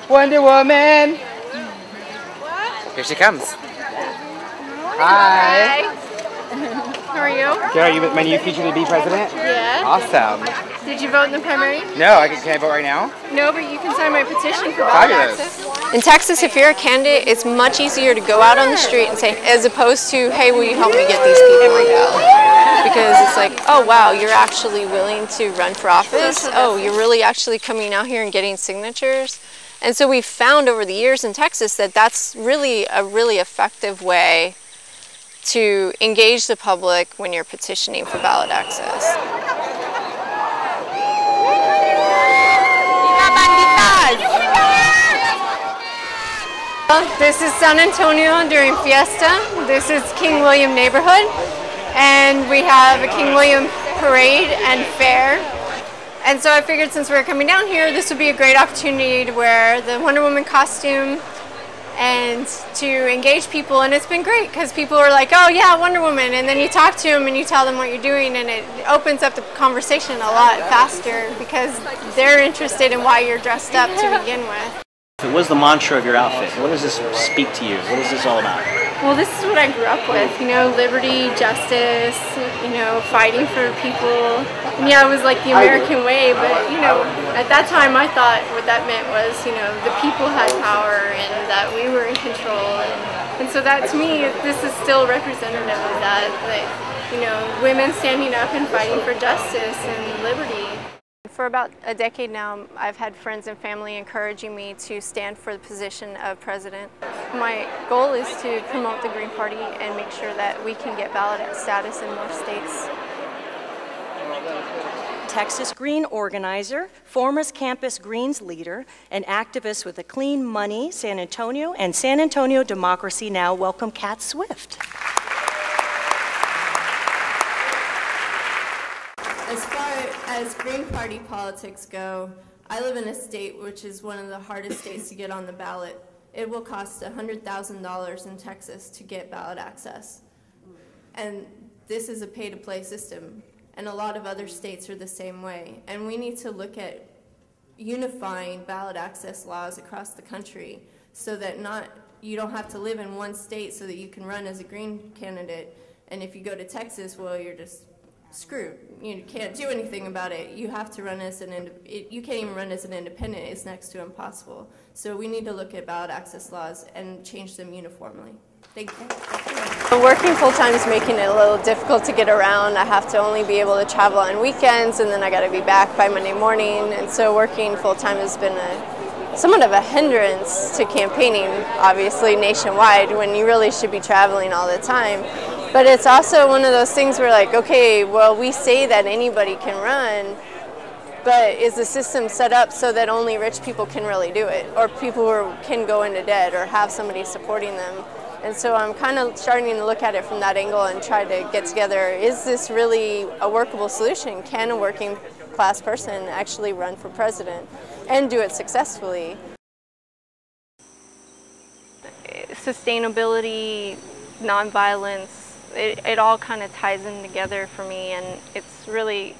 Wonder Woman! Here she comes. Hi. How are you? Good, are you my new future to be president? Yeah. Awesome. Did you vote in the primary? No, can I vote right now? No, but you can sign my petition for ballot Fabulous. access. In Texas, if you're a candidate, it's much easier to go out on the street and say, as opposed to, hey, will you help me get these people on ballot? Because it's like, oh wow, you're actually willing to run for office? Oh, you're really actually coming out here and getting signatures? And so we've found over the years in Texas that that's really a really effective way to engage the public when you're petitioning for ballot access. This is San Antonio during Fiesta. This is King William neighborhood. And we have a King William parade and fair. And so I figured since we're coming down here, this would be a great opportunity to wear the Wonder Woman costume and to engage people. And it's been great because people are like, oh yeah, Wonder Woman. And then you talk to them and you tell them what you're doing, and it opens up the conversation a lot faster because they're interested in why you're dressed up to begin with. What is the mantra of your outfit? What does this speak to you? What is this all about? Well, this is what I grew up with, you know, liberty, justice, you know, fighting for people. And yeah, it was like the American way, but, you know, at that time I thought what that meant was, you know, the people had power and that we were in control. And so that, to me, this is still representative of that, you know, women standing up and fighting for justice and liberty. For about a decade now, I've had friends and family encouraging me to stand for the position of president. My goal is to promote the Green Party and make sure that we can get ballot status in more states. Texas Green organizer, former Campus Greens leader, and activist with the Clean Money San Antonio and San Antonio Democracy Now! Welcome, Kat Swift. As far as Green Party politics go, I live in a state which is one of the hardest states to get on the ballot. It will cost $100,000 in Texas to get ballot access. And this is a pay-to-play system, and a lot of other states are the same way. And we need to look at unifying ballot access laws across the country so that you don't have to live in one state so that you can run as a Green candidate. And if you go to Texas, well, you're just screwed. You can't do anything about it. You have to run as you can't even run as an independent. It's next to impossible. So we need to look at ballot access laws and change them uniformly. Thank you. Working full-time is making it a little difficult to get around. I have to only be able to travel on weekends, and then I got to be back by Monday morning. And so working full-time has been somewhat of a hindrance to campaigning, obviously nationwide, when you really should be traveling all the time. But it's also one of those things where, like, okay, well, we say that anybody can run, but is the system set up so that only rich people can really do it, or people who can go into debt or have somebody supporting them? And so I'm kind of starting to look at it from that angle and try to get together, is this really a workable solution? Can a working class person actually run for president and do it successfully? Sustainability, nonviolence, it all kind of ties in together for me, and it's really,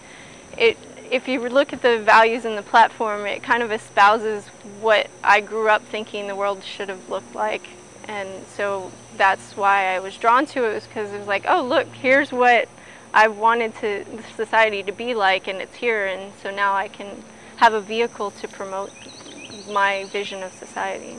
if you look at the values in the platform, it kind of espouses what I grew up thinking the world should have looked like. And so that's why I was drawn to it, was because it was like, oh look, here's what I wanted society to be like, and it's here, and so now I can have a vehicle to promote my vision of society.